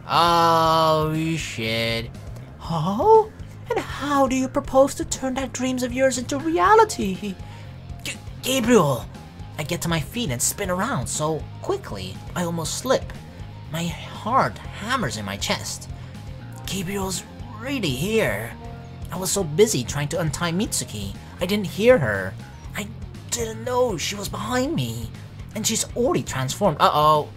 Oh, shit. Oh? And how do you propose to turn that dreams of yours into reality? Gabriel! I get to my feet and spin around so quickly, I almost slip. My heart hammers in my chest. Gabriel's really here. I was so busy trying to untie Mitsuki, I didn't hear her. I didn't know she was behind me. And she's already transformed. Uh-oh.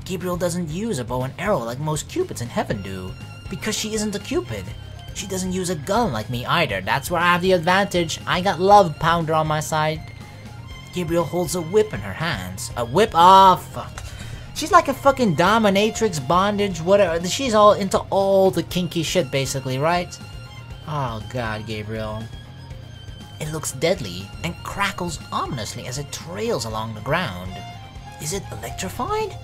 Gabriel doesn't use a bow and arrow like most Cupids in heaven do, because she isn't a Cupid. She doesn't use a gun like me either. That's where I have the advantage. I got Love Pounder on my side. Gabriel holds a whip in her hands. A whip? Ah, fuck. She's like a fucking dominatrix, bondage, whatever. She's all into all the kinky shit, basically, right? Oh god, Gabriel. It looks deadly and crackles ominously as it trails along the ground. Is it electrified?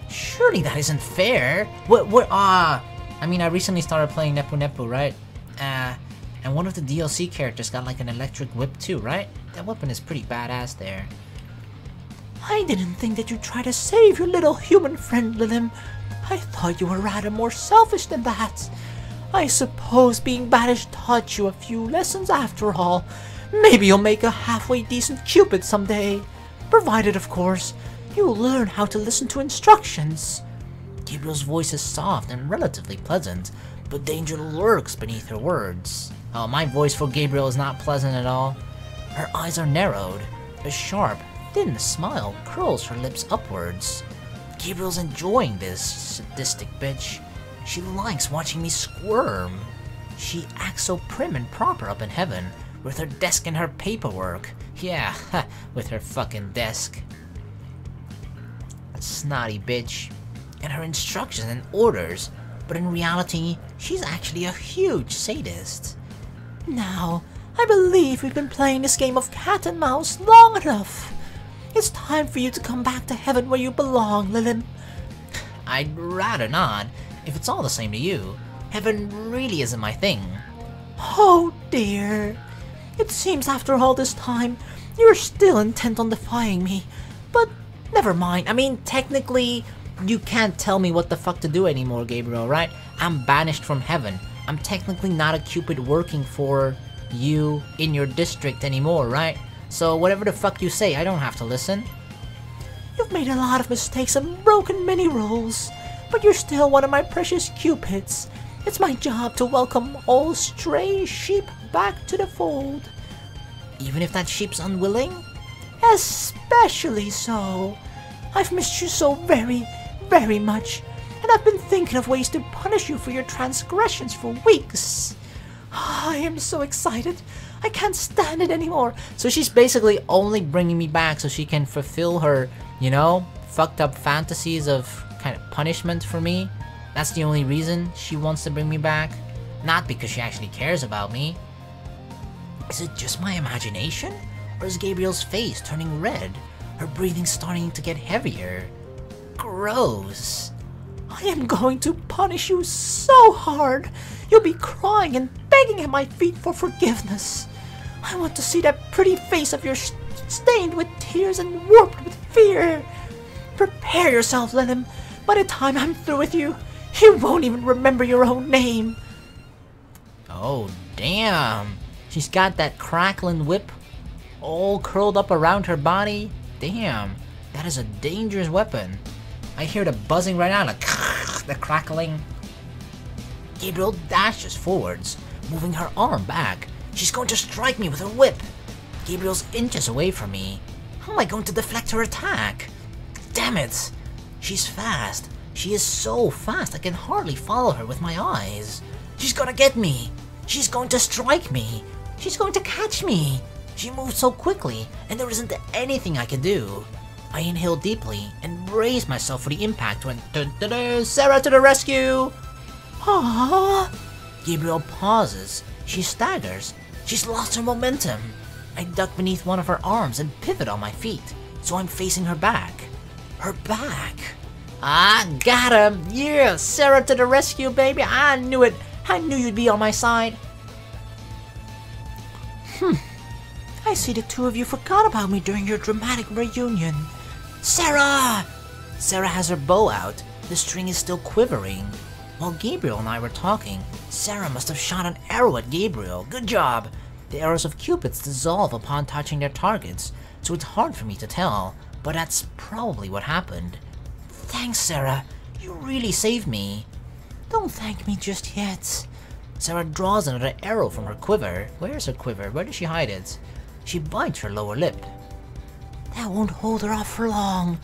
Surely that isn't fair. I mean, I recently started playing Nepu Nepu, right? And one of the DLC characters got like an electric whip too, right? That weapon is pretty badass there. I didn't think that you'd try to save your little human friend, Lilim. I thought you were rather more selfish than that. I suppose being banished taught you a few lessons after all. Maybe you'll make a halfway decent Cupid someday. Provided, of course, you'll learn how to listen to instructions. Gabriel's voice is soft and relatively pleasant, but danger lurks beneath her words. Oh, my voice for Gabriel is not pleasant at all. Her eyes are narrowed. A sharp, thin smile curls her lips upwards. Gabriel's enjoying this sadistic bitch. She likes watching me squirm. She acts so prim and proper up in heaven, with her desk and her paperwork. Yeah, with her fucking desk. Snotty bitch. And her instructions and orders, but in reality, she's actually a huge sadist. Now, I believe we've been playing this game of cat and mouse long enough. It's time for you to come back to heaven where you belong, Lilim. I'd rather not, if it's all the same to you. Heaven really isn't my thing. Oh dear. It seems after all this time, you're still intent on defying me. But never mind. I mean, technically, you can't tell me what the fuck to do anymore, Gabriel, right? I'm banished from heaven. I'm technically not a Cupid working for you in your district anymore, right? So whatever the fuck you say, I don't have to listen. You've made a lot of mistakes and broken many rules, but you're still one of my precious Cupids. It's my job to welcome all stray sheep back to the fold. Even if that sheep's unwilling? Especially so. I've missed you so very, very much, and I've been thinking of ways to punish you for your transgressions for weeks. I am so excited. I can't stand it anymore. So she's basically only bringing me back so she can fulfill her, you know, fucked up fantasies of kind of punishment for me. That's the only reason she wants to bring me back. Not because she actually cares about me. Is it just my imagination? Or is Gabriel's face turning red? Her breathing starting to get heavier? Gross. I am going to punish you so hard. You'll be crying and begging at my feet for forgiveness. I want to see that pretty face of yours stained with tears and warped with fear. Prepare yourself, Lilim. By the time I'm through with you, you won't even remember your own name. Oh, damn. She's got that crackling whip all curled up around her body. Damn, that is a dangerous weapon. I hear the buzzing right now, the crackling. Gabriel dashes forwards, moving her arm back. She's going to strike me with her whip. Gabriel's inches away from me. How am I going to deflect her attack? Damn it! She's fast. She is so fast I can hardly follow her with my eyes. She's gonna get me. She's going to strike me. She's going to catch me. She moves so quickly, and there isn't anything I can do. I inhale deeply and brace myself for the impact when Sarah to the rescue! Aww. Gabriel pauses. She staggers. She's lost her momentum. I duck beneath one of her arms and pivot on my feet, so I'm facing her back. Her back. Ah, got him! Yeah, Sarah to the rescue, baby! I knew it! I knew you'd be on my side. I see the two of you forgot about me during your dramatic reunion. Sarah! Sarah has her bow out. The string is still quivering. While Gabriel and I were talking, Sarah must have shot an arrow at Gabriel. Good job! The arrows of Cupids dissolve upon touching their targets, so it's hard for me to tell, but that's probably what happened. Thanks, Sarah. You really saved me. Don't thank me just yet. Sarah draws another arrow from her quiver. Where's her quiver? Where does she hide it? She bites her lower lip. That won't hold her off for long.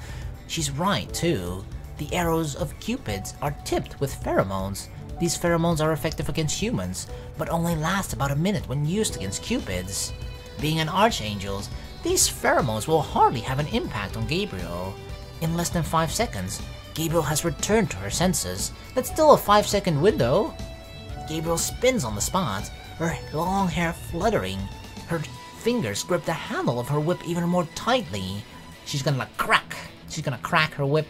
She's right, too. The arrows of Cupids are tipped with pheromones. These pheromones are effective against humans, but only last about a minute when used against Cupids. Being an archangel, these pheromones will hardly have an impact on Gabriel. In less than 5 seconds, Gabriel has returned to her senses. That's still a 5-second window. Gabriel spins on the spot, her long hair fluttering. Her fingers grip the handle of her whip even more tightly. She's gonna crack. She's gonna crack her whip.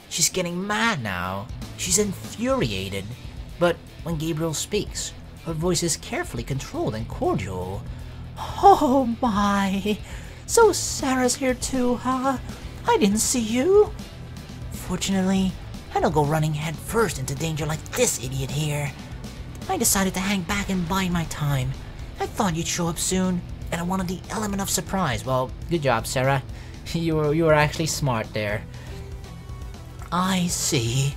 She's getting mad now. She's infuriated. But when Gabriel speaks, her voice is carefully controlled and cordial. Oh my! So Sarah's here too, huh? I didn't see you. Fortunately, I don't go running head first into danger like this idiot here. I decided to hang back and bide my time. I thought you'd show up soon, and I wanted the element of surprise. Well, good job, Sarah. You were actually smart there. I see.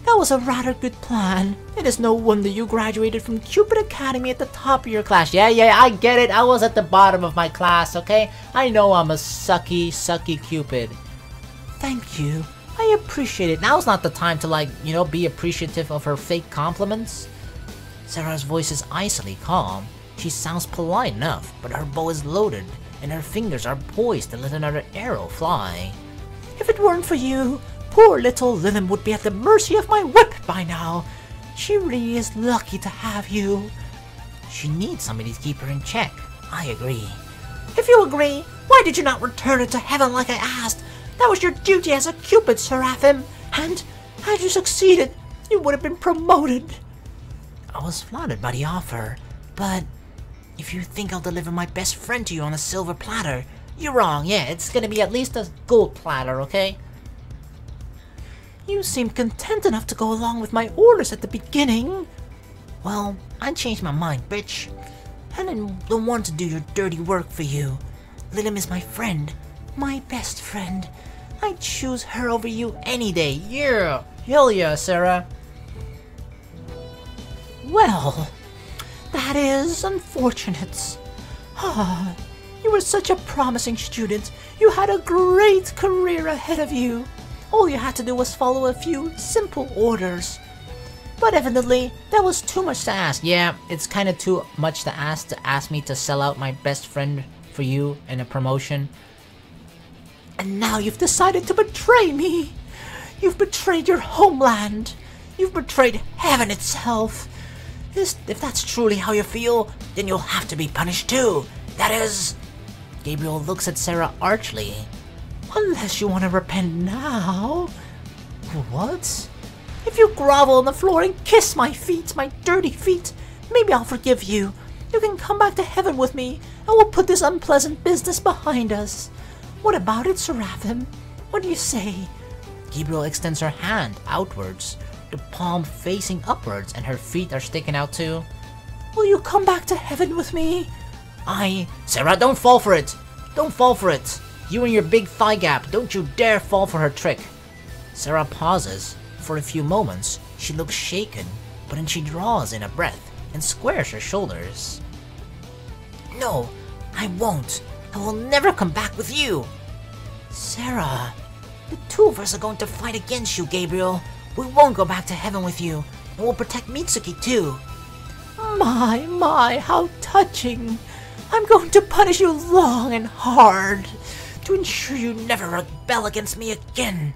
That was a rather good plan. It is no wonder you graduated from Cupid Academy at the top of your class. Yeah, I get it. I was at the bottom of my class, okay? I know I'm a sucky Cupid. Thank you. I appreciate it. Now's not the time to, be appreciative of her fake compliments. Sarah's voice is icily calm. She sounds polite enough, but her bow is loaded, and her fingers are poised to let another arrow fly. If it weren't for you, poor little Lilem would be at the mercy of my whip by now. She really is lucky to have you. She needs somebody to keep her in check. I agree. If you agree, why did you not return it to heaven like I asked? That was your duty as a Cupid, Seraphim. And had you succeeded, you would have been promoted. I was flattered by the offer, but if you think I'll deliver my best friend to you on a silver platter, you're wrong. Yeah, it's gonna be at least a gold platter, okay? You seemed content enough to go along with my orders at the beginning. Well, I changed my mind, bitch. I don't want to do your dirty work for you. Lilem is my friend, my best friend. I'd choose her over you any day. Yeah, hell yeah, Sarah. Well, that is unfortunate. You were such a promising student. You had a great career ahead of you. All you had to do was follow a few simple orders. But evidently, that was too much to ask. Yeah, it's kind of too much to ask me to sell out my best friend for you in a promotion. And now you've decided to betray me. You've betrayed your homeland. You've betrayed heaven itself. If that's truly how you feel, then you'll have to be punished too. That is... Gabriel looks at Sarah archly. Unless you want to repent now. What? If you grovel on the floor and kiss my feet, my dirty feet, maybe I'll forgive you. You can come back to heaven with me, and we'll put this unpleasant business behind us. What about it, Seraphim? What do you say? Gabriel extends her hand outwards, the palm facing upwards, and her feet are sticking out too. Will you come back to heaven with me? Sarah, don't fall for it! Don't fall for it! You and your big thigh gap, don't you dare fall for her trick! Sarah pauses. For a few moments, she looks shaken, but then she draws in a breath and squares her shoulders. No, I won't. I will never come back with you! Sarah, the two of us are going to fight against you, Gabriel. We won't go back to heaven with you, and we'll protect Mitsuki too. My, how touching. I'm going to punish you long and hard to ensure you never rebel against me again.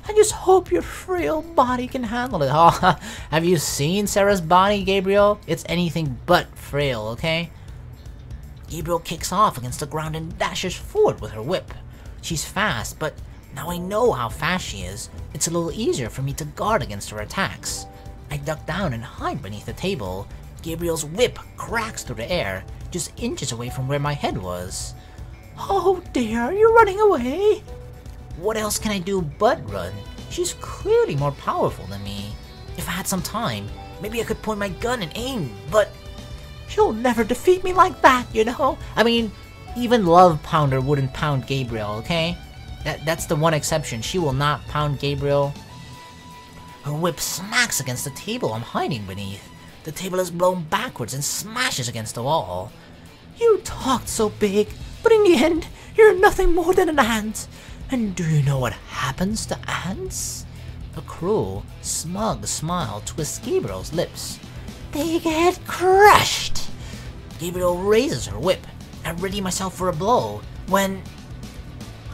I just hope your frail body can handle it. Oh, have you seen Sarah's body, Gabriel? It's anything but frail, okay? Gabriel kicks off against the ground and dashes forward with her whip. She's fast, but now I know how fast she is. It's a little easier for me to guard against her attacks. I duck down and hide beneath the table. Gabriel's whip cracks through the air, just inches away from where my head was. Oh dear, you're running away? What else can I do but run? She's clearly more powerful than me. If I had some time, maybe I could point my gun and aim, but She'll never defeat me like that, you know? I mean, even Love Pounder wouldn't pound Gabriel, okay? That's the one exception. She will not pound Gabriel. Her whip smacks against the table I'm hiding beneath. The table is blown backwards and smashes against the wall. You talked so big, but in the end, you're nothing more than an ant. And do you know what happens to ants? A cruel, smug smile twists Gabriel's lips. They get crushed. Gabriel raises her whip. I ready myself for a blow when...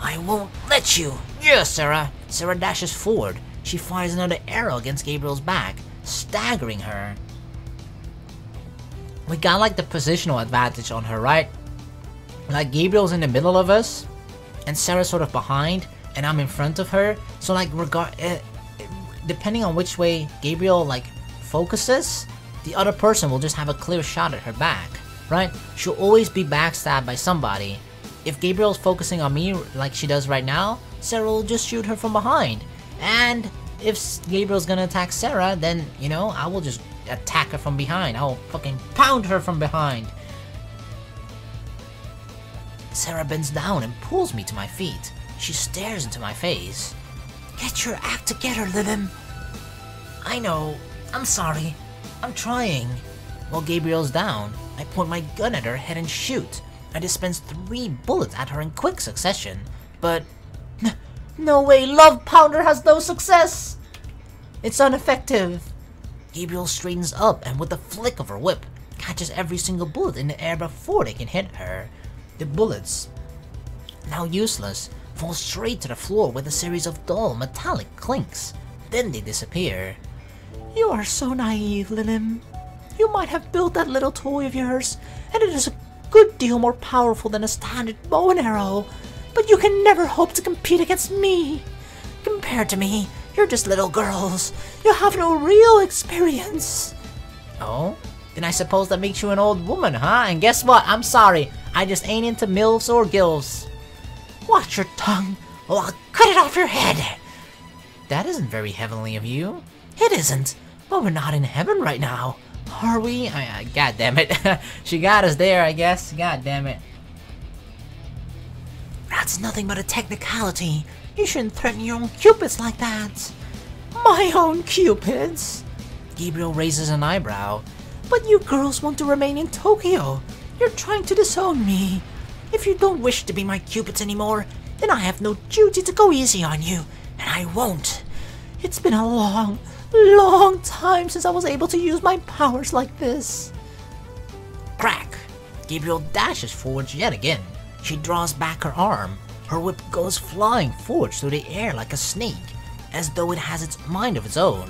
I won't let you! Yes, Sarah! Sarah dashes forward. She fires another arrow against Gabriel's back, staggering her. We got like the positional advantage on her, right? Like Gabriel's in the middle of us, and Sarah's sort of behind, and I'm in front of her. So like depending on which way Gabriel like focuses, the other person will just have a clear shot at her back, right? She'll always be backstabbed by somebody. If Gabriel's focusing on me like she does right now, Sarah will just shoot her from behind. And if Gabriel's gonna attack Sarah, then, you know, I will just attack her from behind. I'll fucking pound her from behind. Sarah bends down and pulls me to my feet. She stares into my face. Get your act together, Lilim. I know. I'm sorry. I'm trying. While Gabriel's down, I point my gun at her head and shoot. I dispense 3 bullets at her in quick succession, but... No way, Love Pounder has no success! It's ineffective. Gabriel straightens up and with a flick of her whip, catches every single bullet in the air before they can hit her. The bullets, now useless, fall straight to the floor with a series of dull metallic clinks. Then they disappear. You are so naive, Lilim. You might have built that little toy of yours, and it is a good deal more powerful than a standard bow and arrow, but you can never hope to compete against me. Compared to me, you're just little girls. You have no real experience. Oh? Then I suppose that makes you an old woman, huh? And guess what? I'm sorry. I just ain't into MILFs or GILFs. Watch your tongue, or I'll cut it off your head. That isn't very heavenly of you. It isn't, but we're not in heaven right now. Are we? God damn it. She got us there, I guess. God damn it. That's nothing but a technicality. You shouldn't threaten your own cupids like that. My own cupids? Gabriel raises an eyebrow. But you girls want to remain in Tokyo. You're trying to disown me. If you don't wish to be my cupids anymore, then I have no duty to go easy on you, and I won't. It's been a long, long time since I was able to use my powers like this. Crack! Gabriel dashes forwards yet again. She draws back her arm. Her whip goes flying forwards through the air like a snake, as though it has its mind of its own.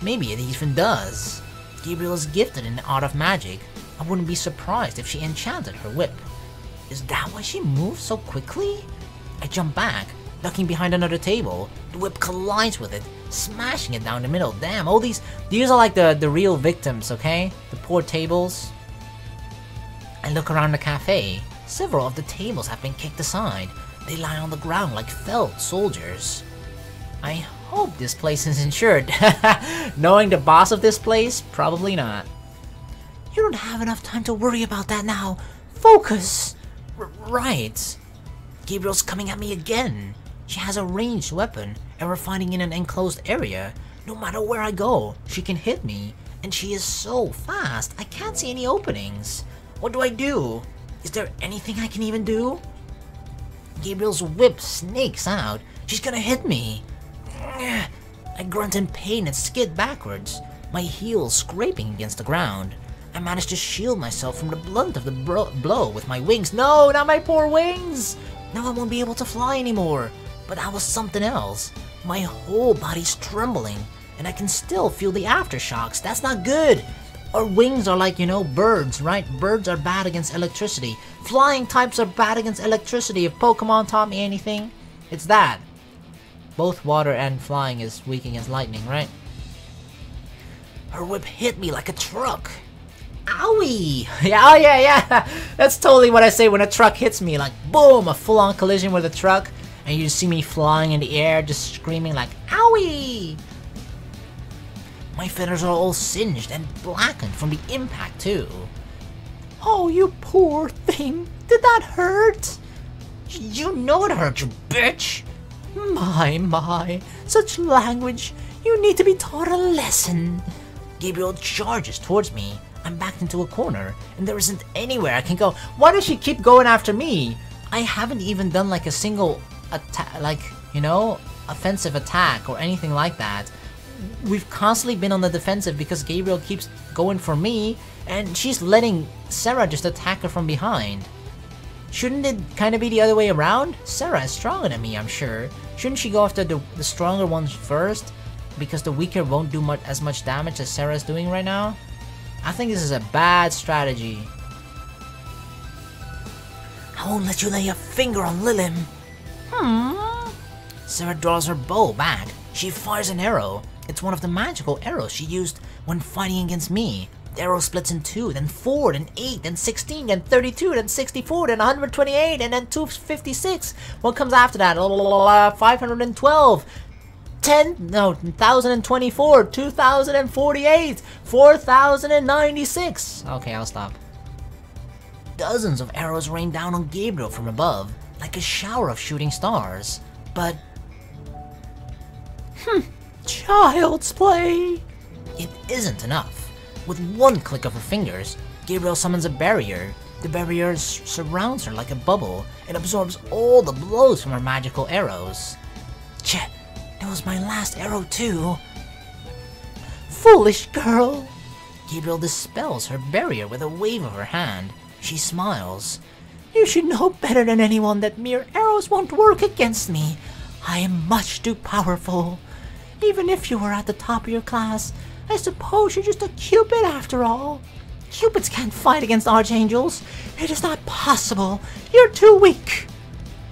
Maybe it even does. Gabriel is gifted in the art of magic. I wouldn't be surprised if she enchanted her whip. Is that why she moves so quickly? I jump back, ducking behind another table. The whip collides with it, smashing it down the middle. Damn, all these are like the real victims, okay? The poor tables. I look around the cafe. Several of the tables have been kicked aside. They lie on the ground like felled soldiers. I hope this place is insured. Knowing the boss of this place, probably not. You don't have enough time to worry about that now. Focus! Right. Gabriel's coming at me again. She has a ranged weapon, and we're fighting in an enclosed area. No matter where I go, she can hit me. And she is so fast, I can't see any openings. What do I do? Is there anything I can even do? Gabriel's whip snakes out. She's gonna hit me. I grunt in pain and skid backwards, my heels scraping against the ground. I manage to shield myself from the blunt of the blow with my wings. No, not my poor wings! Now I won't be able to fly anymore. But that was something else. My whole body's trembling, and I can still feel the aftershocks. That's not good. Our wings are like, you know, birds, right? Birds are bad against electricity. Flying types are bad against electricity. If Pokemon taught me anything, it's that. Both water and flying is weak against lightning, right? Her whip hit me like a truck. Owie! Yeah, oh yeah. That's totally what I say when a truck hits me. Like, boom, a full-on collision with a truck. And you just see me flying in the air, just screaming like, owie! Owie! My feathers are all singed and blackened from the impact too. Oh, you poor thing. Did that hurt? You know it hurt, you bitch! My, such language. You need to be taught a lesson. Gabriel charges towards me. I'm backed into a corner, and there isn't anywhere I can go. Why does she keep going after me? I haven't even done like a single attack, like, you know, offensive attack or anything like that. We've constantly been on the defensive because Gabriel keeps going for me, and she's letting Sarah just attack her from behind. Shouldn't it kind of be the other way around? Sarah is stronger than me, I'm sure. Shouldn't she go after the stronger ones first? Because the weaker won't do as much damage as Sarah is doing right now? I think this is a bad strategy. I won't let you lay a finger on Lilim. Sarah draws her bow back. She fires an arrow. It's one of the magical arrows she used when fighting against me. The arrow splits in 2, then 4, then 8, then 16, then 32, then 64, then 128, and then 256. What comes after that? 512. 1,024, 2,048, 4,096. Okay, I'll stop. Dozens of arrows rain down on Gabriel from above, like a shower of shooting stars. But Child's play. It isn't enough. With one click of her fingers, Gabriel summons a barrier. The barrier surrounds her like a bubble and absorbs all the blows from her magical arrows. Cheh, it was my last arrow too. Foolish girl. Gabriel dispels her barrier with a wave of her hand. She smiles. You should know better than anyone that mere arrows won't work against me. I am much too powerful. Even if you were at the top of your class, I suppose you're just a Cupid after all. Cupids can't fight against archangels. It is not possible. You're too weak.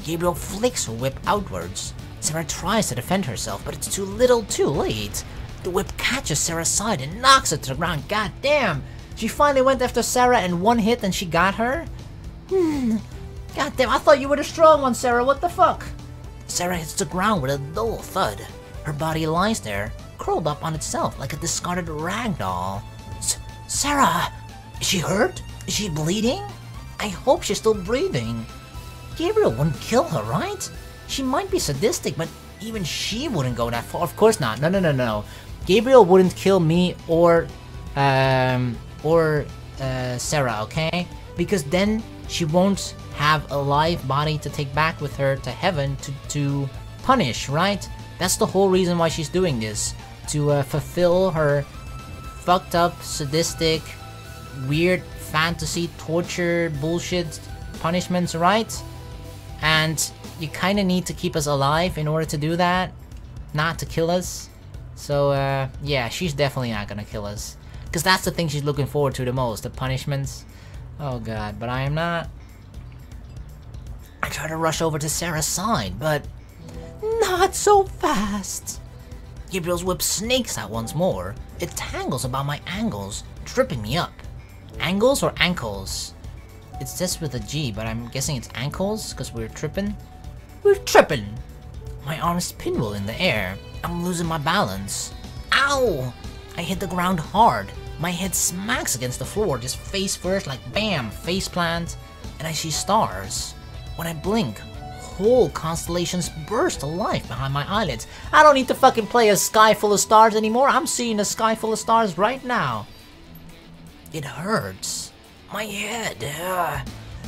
Gabriel flicks her whip outwards. Sarah tries to defend herself, but it's too little too late. The whip catches Sarah's side and knocks her to the ground. God damn! She finally went after Sarah and one hit and she got her? God damn, I thought you were the strong one, Sarah. What the fuck? Sarah hits the ground with a dull thud. Her body lies there, curled up on itself like a discarded rag doll. Sarah! Is she hurt? Is she bleeding? I hope she's still breathing. Gabriel wouldn't kill her, right? She might be sadistic, but even she wouldn't go that far. Of course not. No. Gabriel wouldn't kill me or Sarah, okay? Because then she won't have a live body to take back with her to heaven to punish, right? That's the whole reason why she's doing this. To fulfill her fucked up, sadistic, weird fantasy, torture, bullshit punishments, right? And you kind of need to keep us alive in order to do that, not to kill us. So yeah, she's definitely not gonna kill us, because that's the thing she's looking forward to the most, the punishments. Oh god, but I am not. I try to rush over to Sarah's side, but not so fast. Gabriel's whip snakes out once more. It tangles about my ankles, tripping me up. Angles or ankles? It says with a G, but I'm guessing it's ankles, because we're tripping. We're tripping! My arms pinwheel in the air. I'm losing my balance. Ow! I hit the ground hard. My head smacks against the floor, just face first, like bam, face plant. And I see stars. When I blink, whole constellations burst to life behind my eyelids. I don't need to fucking play a sky full of stars anymore. I'm seeing a sky full of stars right now. It hurts. My head.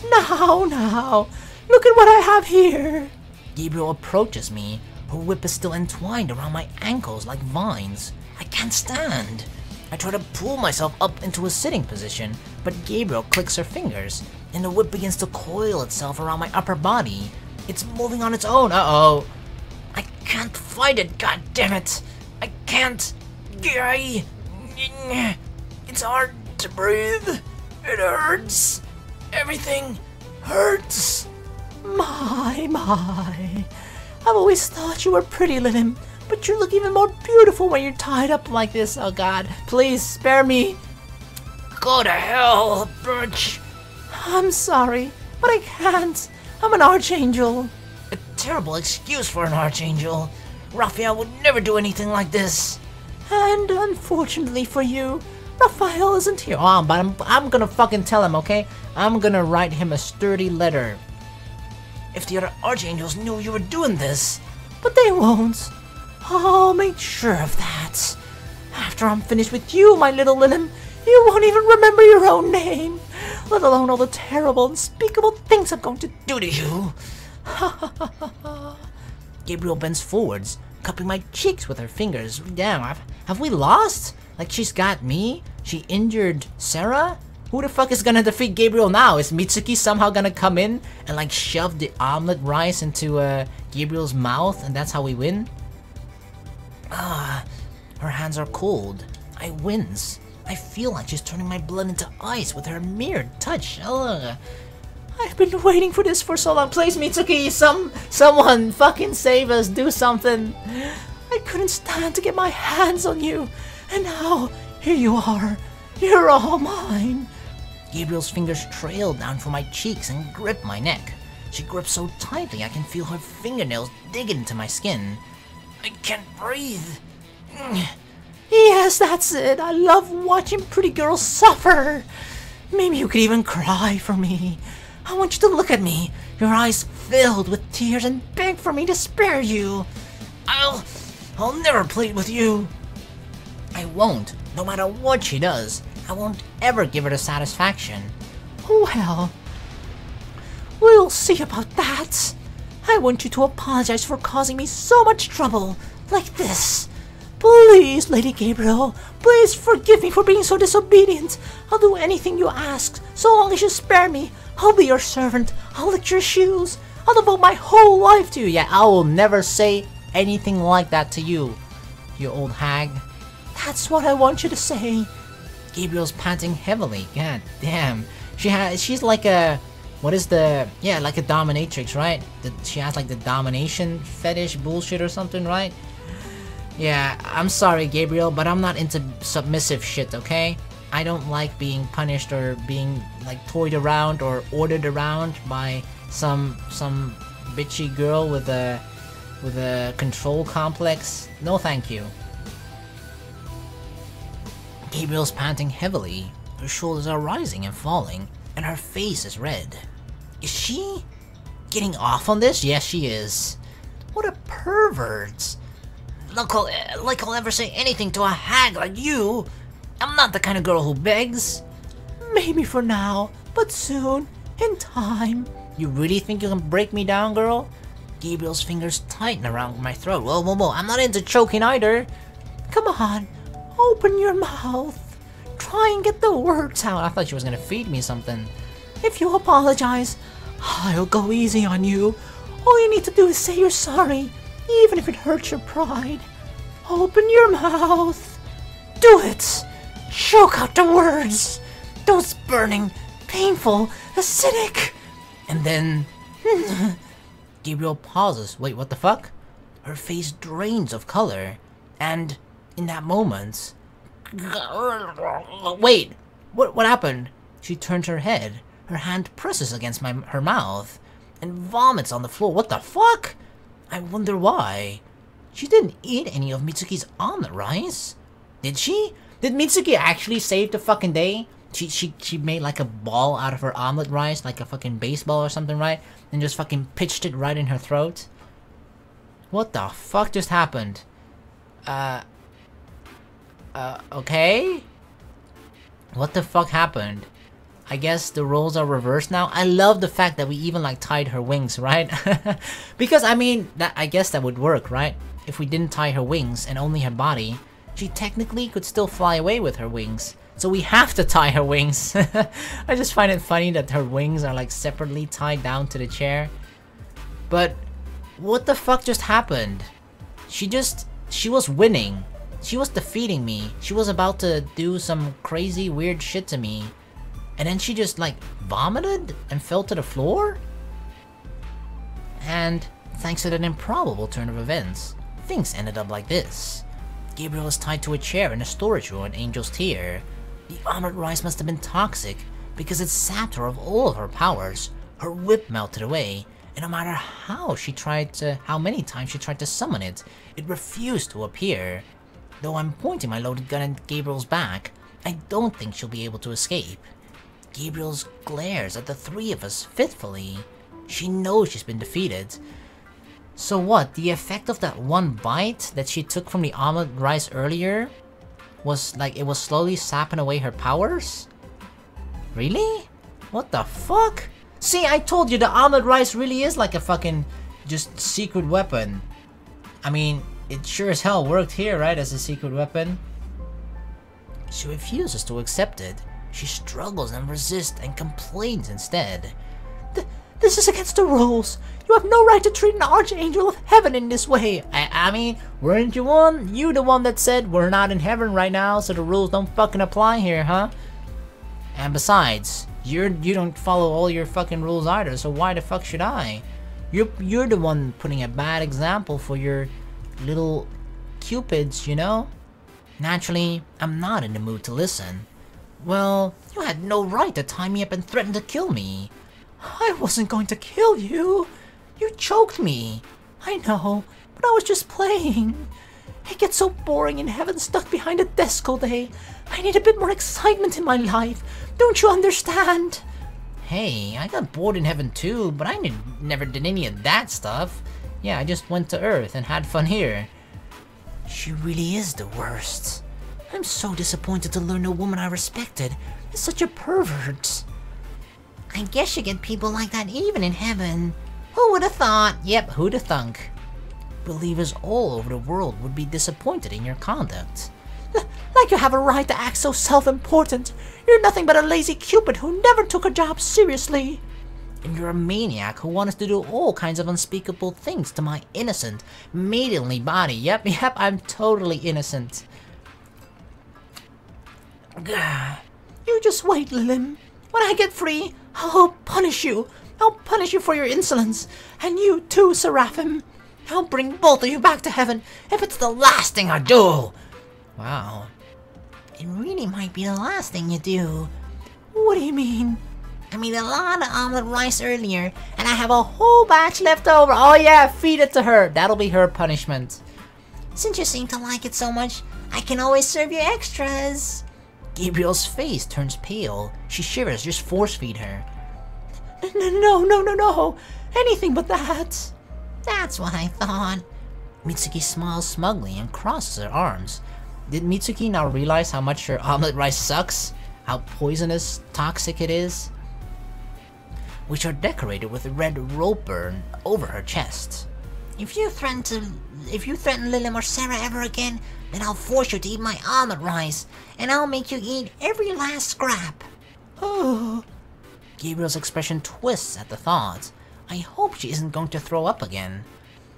Now. Look at what I have here. Gabriel approaches me. Her whip is still entwined around my ankles like vines. I can't stand. I try to pull myself up into a sitting position, but Gabriel clicks her fingers, and the whip begins to coil itself around my upper body. It's moving on its own. Uh-oh. I can't fight it, god damn it. I can't. It's hard to breathe. It hurts. Everything hurts. My. I've always thought you were pretty, Lilim, but you look even more beautiful when you're tied up like this. Oh god, please spare me. Go to hell, bitch. I'm sorry, but I can't. I'm an archangel. A terrible excuse for an archangel. Raphael would never do anything like this. And unfortunately for you, Raphael isn't here. Oh, but I'm gonna fucking tell him, okay? I'm gonna write him a sturdy letter. If the other Archangels knew you were doing this. But they won't. I'll make sure of that. After I'm finished with you, my little Lilim, you won't even remember your own name, let alone all the terrible, unspeakable things I'm going to do to you. Gabriel bends forwards, cupping my cheeks with her fingers. Damn, have we lost? Like, she's got me? She injured Sarah? Who the fuck is gonna defeat Gabriel now? Is Mitsuki somehow gonna come in and like shove the omelet rice into Gabriel's mouth and that's how we win? Her hands are cold. I wince. I feel like she's turning my blood into ice with her mere touch. Ugh. I've been waiting for this for so long. Please, Mitsuki, someone fucking save us, do something. I couldn't stand to get my hands on you, and now here you are. You're all mine. Gabriel's fingers trail down from my cheeks and grip my neck. She grips so tightly I can feel her fingernails digging into my skin. I can't breathe. Yes, that's it. I love watching pretty girls suffer. Maybe you could even cry for me. I want you to look at me, your eyes filled with tears, and beg for me to spare you. I'll never plead with you. I won't, no matter what she does. I won't ever give her the satisfaction. Well, we'll see about that. I want you to apologize for causing me so much trouble, like this. Please, Lady Gabriel, please forgive me for being so disobedient. I'll do anything you ask, so long as you spare me. I'll be your servant. I'll lick your shoes. I'll devote my whole life to you. Yeah, I will never say anything like that to you, you old hag. That's what I want you to say. Gabriel's panting heavily. God damn. She's like a, what is the, yeah, like a dominatrix, right? She has like the domination fetish bullshit or something, right? Yeah, I'm sorry, Gabriel, but I'm not into submissive shit, okay? I don't like being punished or being like toyed around or ordered around by some bitchy girl with a control complex. No, thank you. Gabriel's panting heavily. Her shoulders are rising and falling, and her face is red. Is she getting off on this? Yes, she is. What a pervert. Like I'll ever say anything to a hag like you. I'm not the kind of girl who begs. Maybe for now, but soon, in time. You really think you can break me down, girl? Gabriel's fingers tighten around my throat. Whoa, I'm not into choking either. Come on, open your mouth. Try and get the words out. I thought she was gonna feed me something. If you apologize, I'll go easy on you. All you need to do is say you're sorry, even if it hurts your pride. Open your mouth. Do it. Choke out the words. Those burning, painful, acidic. And then... Gabriel pauses. Wait, what the fuck? Her face drains of color. And in that moment... Wait! What happened? She turns her head. Her hand presses against her mouth. And vomits on the floor. What the fuck? I wonder why. She didn't eat any of Mitsuki's omelet rice. Did she? Did Mitsuki actually save the fucking day? She made like a ball out of her omelet rice, like a fucking baseball or something, right? And just fucking pitched it right in her throat. What the fuck just happened? Okay? What the fuck happened? I guess the roles are reversed now. I love the fact that we even like tied her wings, right? Because I mean, I guess that would work, right? If we didn't tie her wings and only her body, she technically could still fly away with her wings. So we have to tie her wings. I just find it funny that her wings are like separately tied down to the chair. But what the fuck just happened? She was winning. She was defeating me. She was about to do some crazy weird shit to me. And then she just like vomited and fell to the floor? And thanks to that improbable turn of events, things ended up like this. Gabriel is tied to a chair in a storage room at Angel's Tier. The omelet rice must have been toxic because it sapped her of all of her powers. Her whip melted away, and no matter how many times she tried to summon it, it refused to appear. Though I'm pointing my loaded gun at Gabriel's back, I don't think she'll be able to escape. Gabriel glares at the three of us fitfully. She knows she's been defeated. So what, the effect of that one bite that she took from the omelet rice earlier was like it was slowly sapping away her powers? Really? What the fuck? See, I told you the omelet rice really is like a fucking just secret weapon. I mean, it sure as hell worked here, right, as a secret weapon. She refuses to accept it. She struggles and resists and complains instead. This is against the rules. You have no right to treat an archangel of heaven in this way. I mean, weren't you the one that said we're not in heaven right now, so the rules don't fucking apply here, huh? And besides, you don't follow all your fucking rules either, so why the fuck should I? You're the one putting a bad example for your little cupids, you know? Naturally, I'm not in the mood to listen. Well, you had no right to tie me up and threaten to kill me. I wasn't going to kill you. You choked me. I know, but I was just playing. It gets so boring in heaven stuck behind a desk all day. I need a bit more excitement in my life. Don't you understand? Hey, I got bored in heaven too, but I never did any of that stuff. Yeah, I just went to Earth and had fun here. She really is the worst. I'm so disappointed to learn a woman I respected is such a pervert. I guess you get people like that even in heaven. Who would have thought? Yep, who'd have thunk? Believers all over the world would be disappointed in your conduct. Like you have a right to act so self-important. You're nothing but a lazy Cupid who never took her job seriously. And you're a maniac who wants to do all kinds of unspeakable things to my innocent, maidenly body. Yep, I'm totally innocent. Gah. You just wait, Lilim. When I get free, I'll punish you. I'll punish you for your insolence. And you too, Seraphim. I'll bring both of you back to heaven if it's the last thing I do. Wow. It really might be the last thing you do. What do you mean? I made a lot of omelet rice earlier, and I have a whole batch left over. Oh yeah, feed it to her. That'll be her punishment. Since you seem to like it so much, I can always serve you extras. Gabriel's face turns pale. She shivers. Just force feed her. No. Anything but that. That's what I thought. Mitsuki smiles smugly and crosses her arms. Did Mitsuki now realize how much her omelet rice sucks? How poisonous, toxic it is? Which are decorated with a red rope burn over her chest. If you threaten Lilim or Sarah ever again, then I'll force you to eat my omelet rice, and I'll make you eat every last scrap. Oh. Gabriel's expression twists at the thought. I hope she isn't going to throw up again.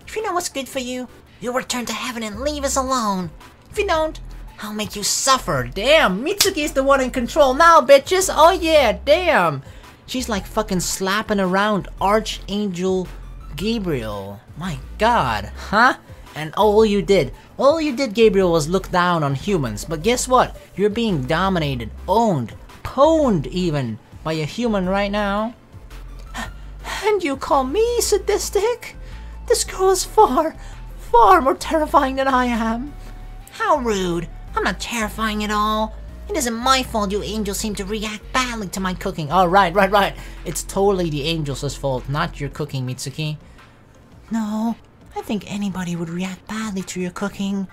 If you know what's good for you, you'll return to heaven and leave us alone. If you don't, I'll make you suffer. Damn, Mitsuki's the one in control now, bitches. Oh yeah, damn. She's like fucking slapping around Archangel Gabriel. My god, huh? And all you did, Gabriel, was look down on humans. But guess what? You're being dominated, owned, pwned even, by a human right now. And you call me sadistic? This girl is far more terrifying than I am. How rude. I'm not terrifying at all. It isn't my fault you angels seem to react badly to my cooking. Oh, right. It's totally the angels' fault, not your cooking, Mitsuki. No, I think anybody would react badly to your cooking.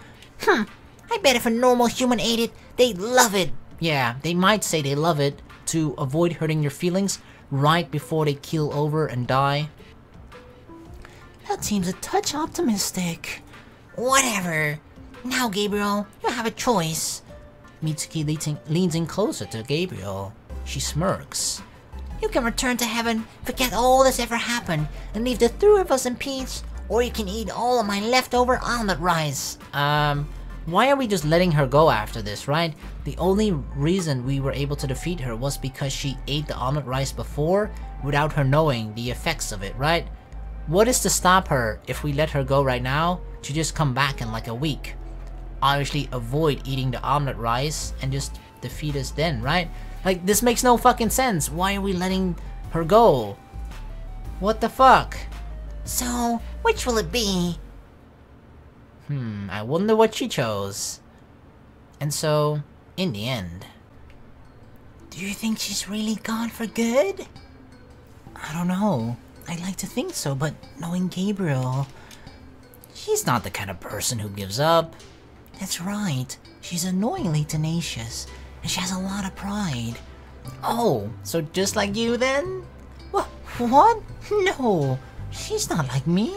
I bet if a normal human ate it, they'd love it. Yeah, they might say they love it to avoid hurting your feelings right before they keel over and die. That seems a touch optimistic. Whatever. Now, Gabriel, you have a choice. Mitsuki leans in closer to Gabriel. She smirks. You can return to heaven, forget all that's ever happened, and leave the three of us in peace, or you can eat all of my leftover omelet rice. Why are we just letting her go after this, right? The only reason we were able to defeat her was because she ate the omelet rice before, without her knowing the effects of it, right? What is to stop her if we let her go right now to just come back in like a week? Obviously avoid eating the omelet rice and just defeat us then, right? Like, this makes no fucking sense. Why are we letting her go? What the fuck? So, which will it be? I wonder what she chose. And so, in the end... Do you think she's really gone for good? I don't know. I'd like to think so, but knowing Gabriel... She's not the kind of person who gives up. That's right. She's annoyingly tenacious, and she has a lot of pride. Oh, so just like you then? What? No, she's not like me.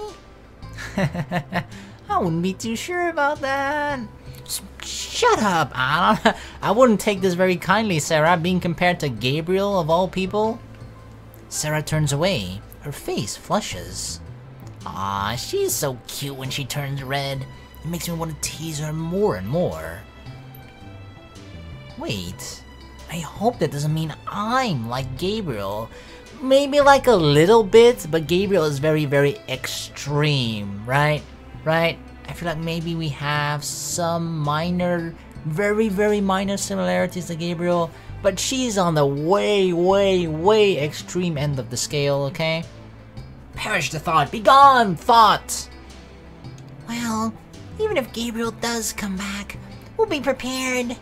I wouldn't be too sure about that. Shut up. I wouldn't take this very kindly, Sarah, being compared to Gabriel of all people. Sarah turns away. Her face flushes. Aw, she's so cute when she turns red. It makes me want to tease her more and more. Wait, I hope that doesn't mean I'm like Gabriel. Maybe like a little bit, but Gabriel is very, very extreme, right? Right? I feel like maybe we have some minor, very, very minor similarities to Gabriel, but she's on the way, way, way extreme end of the scale, okay? Perish the thought! Begone, thought! Well, even if Gabriel does come back, we'll be prepared.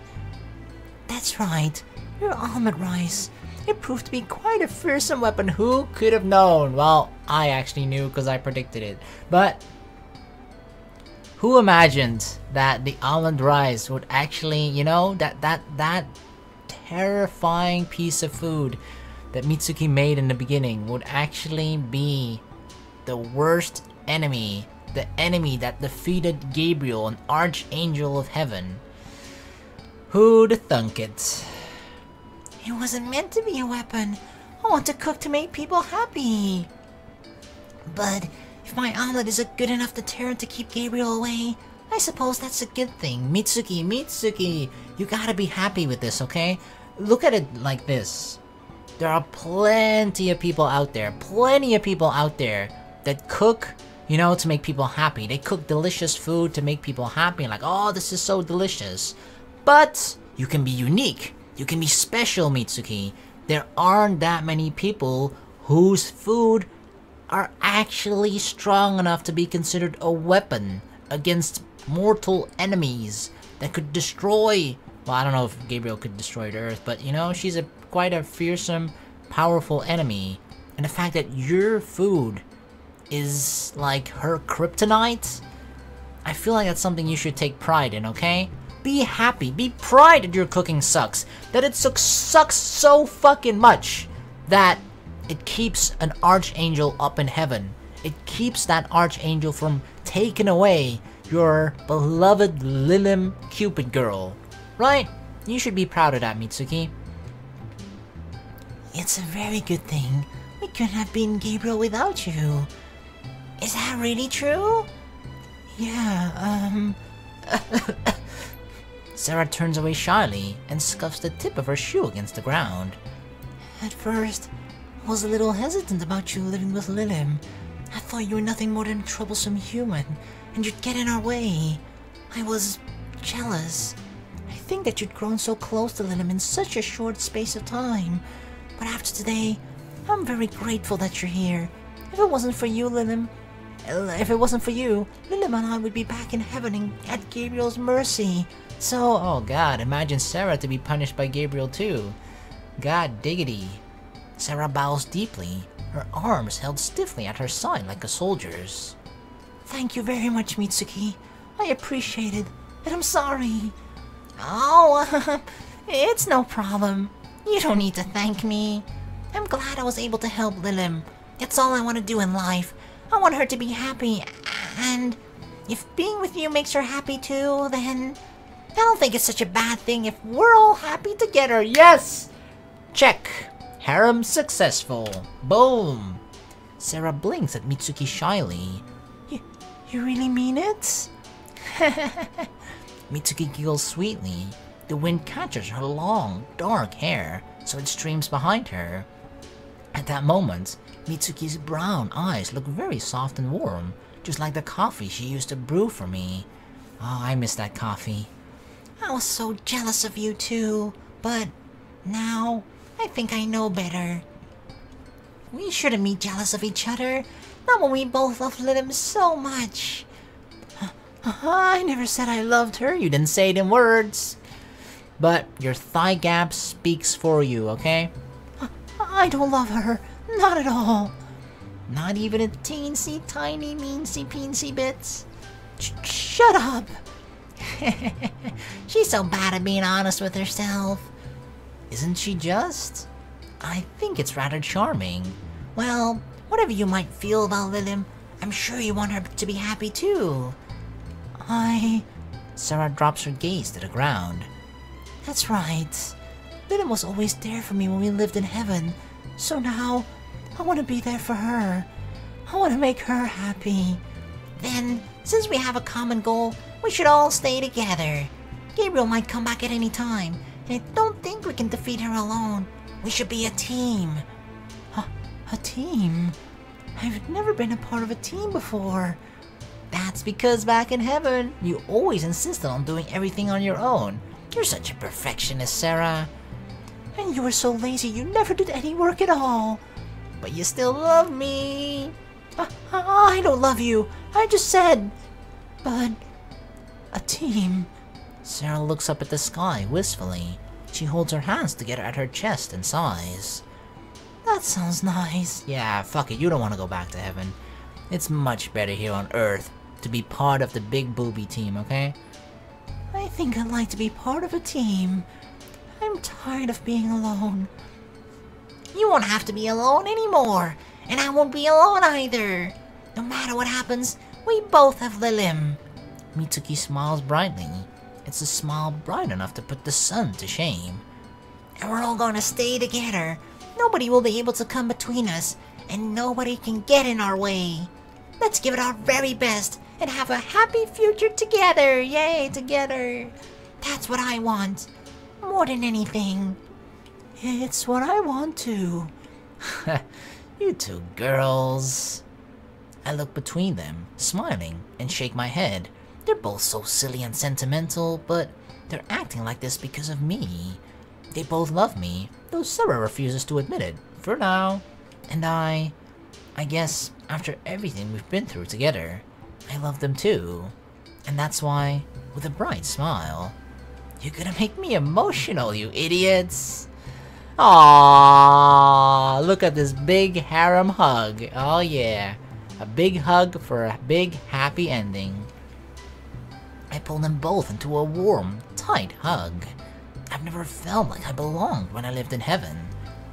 That's right, your almond rice. It proved to be quite a fearsome weapon. Who could have known? Well, I actually knew because I predicted it. But who imagined that the almond rice would actually, you know, that terrifying piece of food that Mitsuki made in the beginning would actually be the worst enemy, the enemy that defeated Gabriel, an archangel of heaven. Who'd thunk it? It wasn't meant to be a weapon. I want to cook to make people happy. But if my omelet isn't good enough deterrent to keep Gabriel away, I suppose that's a good thing. Mitsuki, you gotta be happy with this, okay? Look at it like this. There are plenty of people out there that cook, you know, to make people happy. They cook delicious food to make people happy, like, oh, this is so delicious. But you can be unique. You can be special, Mitsuki. There aren't that many people whose food are actually strong enough to be considered a weapon against mortal enemies that could destroy... Well, I don't know if Gabriel could destroy the Earth, but, you know, she's quite a fearsome, powerful enemy. And the fact that your food is like her kryptonite, I feel like that's something you should take pride in, okay? Be happy, be proud that your cooking sucks, that it sucks so fucking much that it keeps an archangel up in heaven. It keeps that archangel from taking away your beloved Lanan Cupid girl. Right? You should be proud of that, Mitsuki. It's a very good thing. We couldn't have been Gabriel without you. Is that really true? Yeah, Sarah turns away shyly and scuffs the tip of her shoe against the ground. At first, I was a little hesitant about you living with Lanan. I thought you were nothing more than a troublesome human, and you'd get in our way. I was jealous. I think that you'd grown so close to Lanan in such a short space of time. But after today, I'm very grateful that you're here. If it wasn't for you, Lanan, and I would be back in heaven and at Gabriel's mercy. So, oh god, imagine Sarah to be punished by Gabriel too. God diggity. Sarah bows deeply, her arms held stiffly at her side like a soldier's. Thank you very much, Mitsuki. I appreciate it, and I'm sorry. Oh, it's no problem. You don't need to thank me. I'm glad I was able to help Lanan. That's all I want to do in life. I want her to be happy, and if being with you makes her happy too, then I don't think it's such a bad thing if we're all happy together. Yes! Check. Harem successful. Boom. Sarah blinks at Mitsuki shyly. You really mean it? Mitsuki giggles sweetly. The wind catches her long, dark hair, so it streams behind her. At that moment, Mitsuki's brown eyes look very soft and warm, just like the coffee she used to brew for me. Oh, I miss that coffee. I was so jealous of you too, but now I think I know better. We shouldn't be jealous of each other. Not when we both love Lilim so much. I never said I loved her. You didn't say it in words. But your thigh gap speaks for you, okay? I don't love her. Not at all. Not even a teensy tiny meensy peensy bits? Shut up. She's so bad at being honest with herself. Isn't she just? I think it's rather charming. Well, whatever you might feel about Lilim, I'm sure you want her to be happy too. Sarah drops her gaze to the ground. That's right. Lilim was always there for me when we lived in heaven. So now, I want to be there for her. I want to make her happy. Then, since we have a common goal, we should all stay together. Gabriel might come back at any time, and I don't think we can defeat her alone. We should be a team. A team? I've never been a part of a team before. That's because back in heaven, you always insisted on doing everything on your own. You're such a perfectionist, Sarah. And you were so lazy you never did any work at all. But you still love me. I don't love you. I just said... But... a team. Sarah looks up at the sky wistfully. She holds her hands together at her chest and sighs. That sounds nice. Yeah, fuck it, you don't want to go back to heaven. It's much better here on Earth to be part of the big booby team, okay? I think I'd like to be part of a team. I'm tired of being alone. You won't have to be alone anymore, and I won't be alone either. No matter what happens, we both have Lilim. Mitsuki smiles brightly. It's a smile bright enough to put the sun to shame. And we're all gonna stay together. Nobody will be able to come between us, and nobody can get in our way. Let's give it our very best and have a happy future together. Yay, together. That's what I want, more than anything. It's what I want too. You two girls. I look between them, smiling, and shake my head. They're both so silly and sentimental, but they're acting like this because of me. They both love me, though Sarah refuses to admit it, for now. And I guess, after everything we've been through together, I love them too. And that's why, with a bright smile, you're gonna make me emotional, you idiots. Aww, look at this big harem hug. Oh yeah, a big hug for a big happy ending. I pull them both into a warm, tight hug. I've never felt like I belonged when I lived in heaven.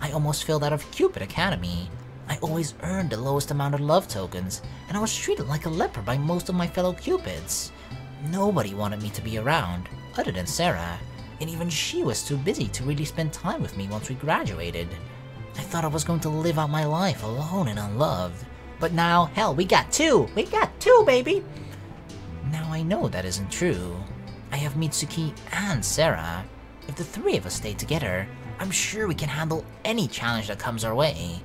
I almost failed out of Cupid Academy. I always earned the lowest amount of love tokens, and I was treated like a leper by most of my fellow Cupids. Nobody wanted me to be around, other than Sarah, and even she was too busy to really spend time with me once we graduated. I thought I was going to live out my life alone and unloved. But now, hell, we got two! We got two, baby! Now I know that isn't true. I have Mitsuki and Sarah. If the three of us stay together, I'm sure we can handle any challenge that comes our way.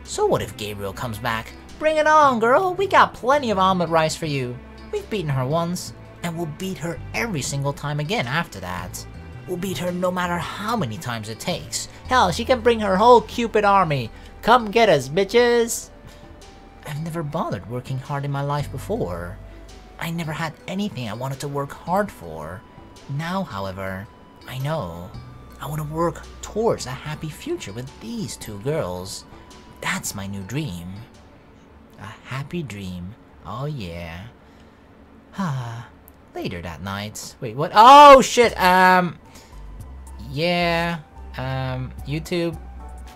So what if Gabriel comes back? Bring it on, girl! We got plenty of omelet rice for you. We've beaten her once, and we'll beat her every single time again after that. We'll beat her no matter how many times it takes. Hell, she can bring her whole Cupid army. Come get us, bitches! I've never bothered working hard in my life before. I never had anything I wanted to work hard for. Now, however, I know. I want to work towards a happy future with these two girls. That's my new dream. A happy dream. Oh yeah. Later that night. Wait, what? Oh shit! Yeah. YouTube.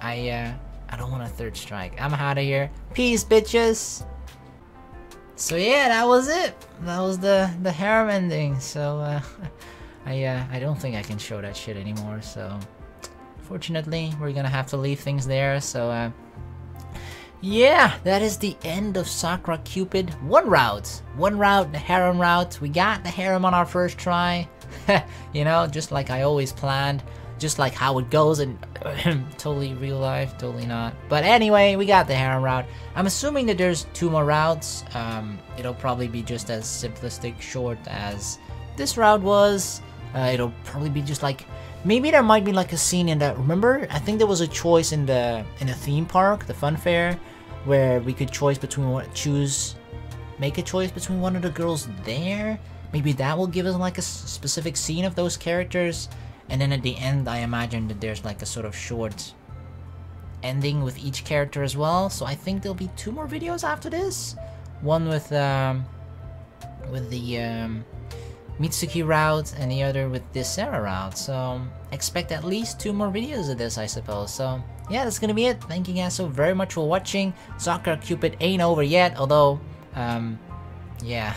I don't want a third strike. I'm out of here. Peace, bitches! So yeah, that was it. That was the harem ending. So I don't think I can show that shit anymore. So fortunately, we're gonna have to leave things there. So yeah, that is the end of Sakura Cupid. One route, the harem route. We got the harem on our first try. You know, just like I always planned. Just like how it goes in totally real life, totally not. But anyway, we got the harem route. I'm assuming that there's 2 more routes. It'll probably be just as simplistic, short as this route was. It'll probably be just like Maybe there might be like a scene in the, remember? I think there was a choice in the theme park, the fun fair, where we could make a choice between one of the girls there. Maybe that will give us like a specific scene of those characters, and then at the end I imagine that there's like a sort of short ending with each character as well. So I think there'll be 2 more videos after this. One with the Mitsuki route and the other with this Sarah route. So expect at least 2 more videos of this, I suppose. So yeah, that's gonna be it. Thank you guys so very much for watching. Sakura Cupid ain't over yet, although yeah,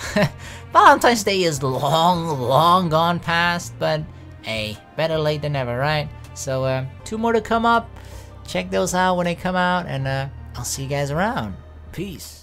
Valentine's Day is long gone past, but hey, better late than never, right? So 2 more to come up. Check those out when they come out, and I'll see you guys around. Peace.